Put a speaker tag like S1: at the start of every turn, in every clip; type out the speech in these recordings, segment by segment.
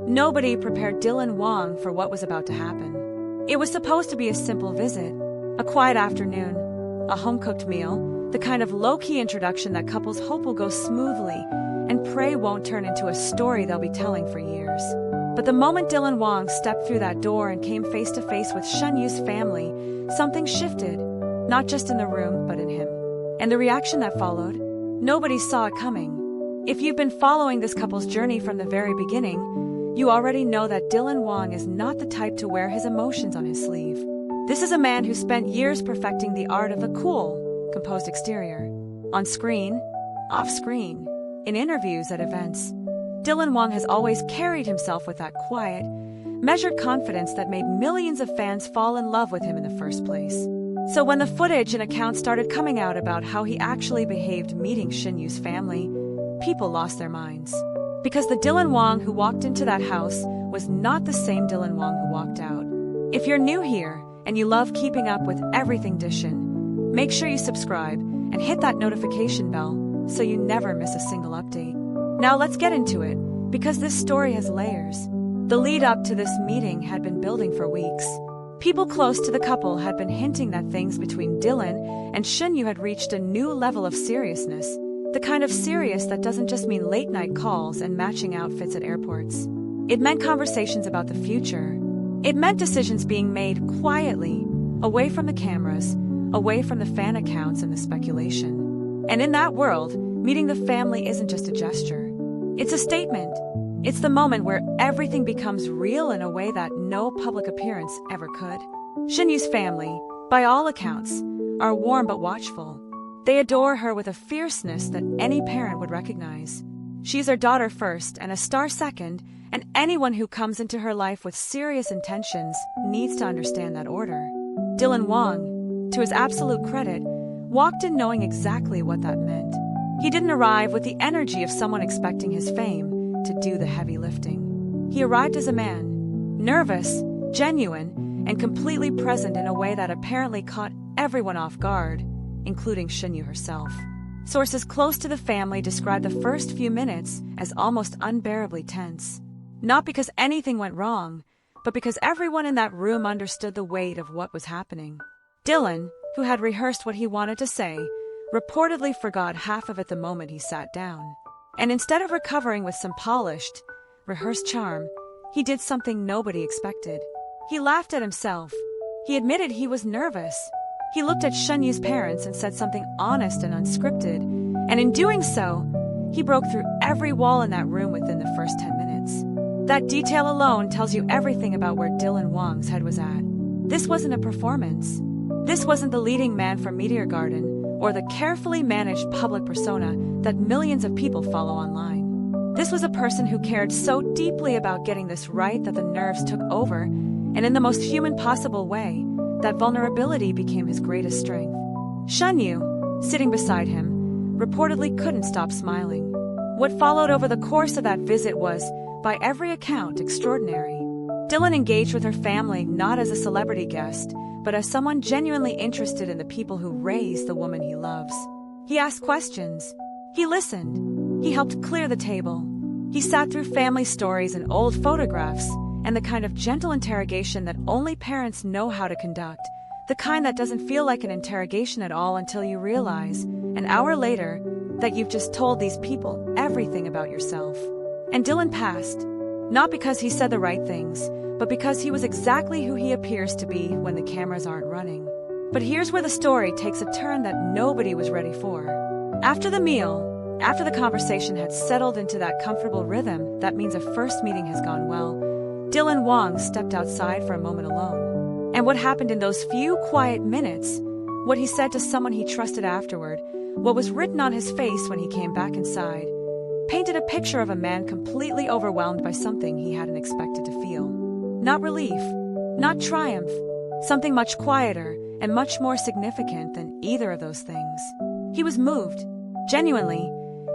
S1: Nobody prepared Dylan Wang for what was about to happen. It was supposed to be a simple visit, a quiet afternoon, a home-cooked meal, the kind of low-key introduction that couples hope will go smoothly and pray won't turn into a story they'll be telling for years. But the moment Dylan Wang stepped through that door and came face to face with Shen Yue's family, something shifted, not just in the room, but in him. And the reaction that followed, nobody saw it coming. If you've been following this couple's journey from the very beginning, you already know that Dylan Wang is not the type to wear his emotions on his sleeve. This is a man who spent years perfecting the art of the cool, composed exterior. On screen, off screen, in interviews, at events, Dylan Wang has always carried himself with that quiet, measured confidence that made millions of fans fall in love with him in the first place. So when the footage and accounts started coming out about how he actually behaved meeting Shen Yue's family, people lost their minds. Because the Dylan Wang who walked into that house was not the same Dylan Wang who walked out. If you're new here and you love keeping up with everything Dishin, make sure you subscribe and hit that notification bell so you never miss a single update. Now let's get into it, because this story has layers. The lead up to this meeting had been building for weeks. People close to the couple had been hinting that things between Dylan and Shen Yue had reached a new level of seriousness. The kind of serious that doesn't just mean late-night calls and matching outfits at airports. It meant conversations about the future. It meant decisions being made quietly, away from the cameras, away from the fan accounts and the speculation. And in that world, meeting the family isn't just a gesture. It's a statement. It's the moment where everything becomes real in a way that no public appearance ever could. Shen Yue's family, by all accounts, are warm but watchful. They adore her with a fierceness that any parent would recognize. She's their daughter first and a star second, and anyone who comes into her life with serious intentions needs to understand that order. Dylan Wang, to his absolute credit, walked in knowing exactly what that meant. He didn't arrive with the energy of someone expecting his fame to do the heavy lifting. He arrived as a man, nervous, genuine, and completely present in a way that apparently caught everyone off guard, including Shen Yue herself. Sources close to the family described the first few minutes as almost unbearably tense. Not because anything went wrong, but because everyone in that room understood the weight of what was happening. Dylan, who had rehearsed what he wanted to say, reportedly forgot half of it the moment he sat down. And instead of recovering with some polished, rehearsed charm, he did something nobody expected. He laughed at himself. He admitted he was nervous. He looked at Shen Yue's parents and said something honest and unscripted, and in doing so, he broke through every wall in that room within the first 10 minutes. That detail alone tells you everything about where Dylan Wang's head was at. This wasn't a performance. This wasn't the leading man from Meteor Garden, or the carefully managed public persona that millions of people follow online. This was a person who cared so deeply about getting this right that the nerves took over, and in the most human possible way, that vulnerability became his greatest strength. Shen Yue, sitting beside him, reportedly couldn't stop smiling. What followed over the course of that visit was, by every account, extraordinary. Dylan engaged with her family not as a celebrity guest, but as someone genuinely interested in the people who raised the woman he loves. He asked questions. He listened. He helped clear the table. He sat through family stories and old photographs, and the kind of gentle interrogation that only parents know how to conduct, the kind that doesn't feel like an interrogation at all until you realize, an hour later, that you've just told these people everything about yourself. And Dylan passed, not because he said the right things, but because he was exactly who he appears to be when the cameras aren't running. But here's where the story takes a turn that nobody was ready for. After the meal, after the conversation had settled into that comfortable rhythm that means a first meeting has gone well, Dylan Wang stepped outside for a moment alone. And what happened in those few quiet minutes, what he said to someone he trusted afterward, what was written on his face when he came back inside, painted a picture of a man completely overwhelmed by something he hadn't expected to feel. Not relief, not triumph, something much quieter and much more significant than either of those things. He was moved, genuinely,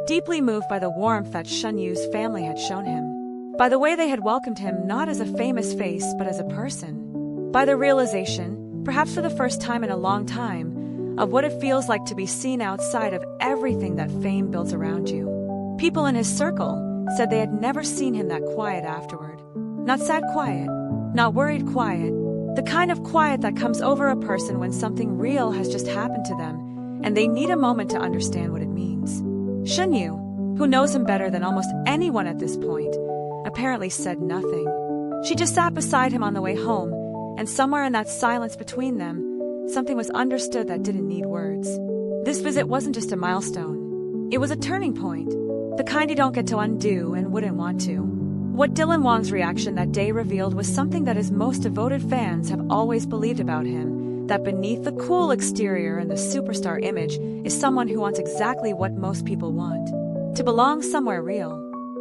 S1: deeply moved by the warmth that Shen Yue's family had shown him. By the way they had welcomed him not as a famous face but as a person. By the realization, perhaps for the first time in a long time, of what it feels like to be seen outside of everything that fame builds around you. People in his circle, said they had never seen him that quiet afterward. Not sad quiet, not worried quiet, the kind of quiet that comes over a person when something real has just happened to them, and they need a moment to understand what it means. Shen Yue, who knows him better than almost anyone at this point, apparently said nothing. She just sat beside him on the way home, and somewhere in that silence between them, something was understood that didn't need words. This visit wasn't just a milestone. It was a turning point, the kind you don't get to undo and wouldn't want to. What Dylan Wang's reaction that day revealed was something that his most devoted fans have always believed about him, that beneath the cool exterior and the superstar image is someone who wants exactly what most people want: to belong somewhere real,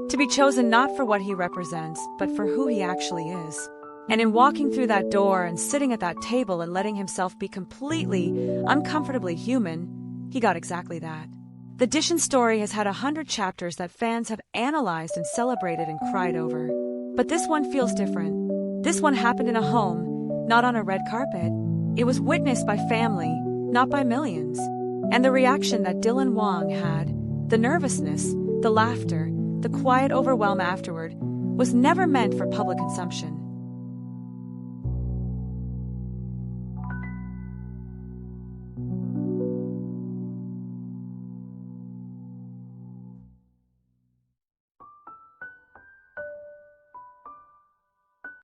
S1: to be chosen not for what he represents, but for who he actually is. And in walking through that door and sitting at that table and letting himself be completely, uncomfortably human, he got exactly that. The Dishin story has had 100 chapters that fans have analyzed and celebrated and cried over. But this one feels different. This one happened in a home, not on a red carpet. It was witnessed by family, not by millions. And the reaction that Dylan Wang had, the nervousness, the laughter, the quiet overwhelm afterward, was never meant for public consumption.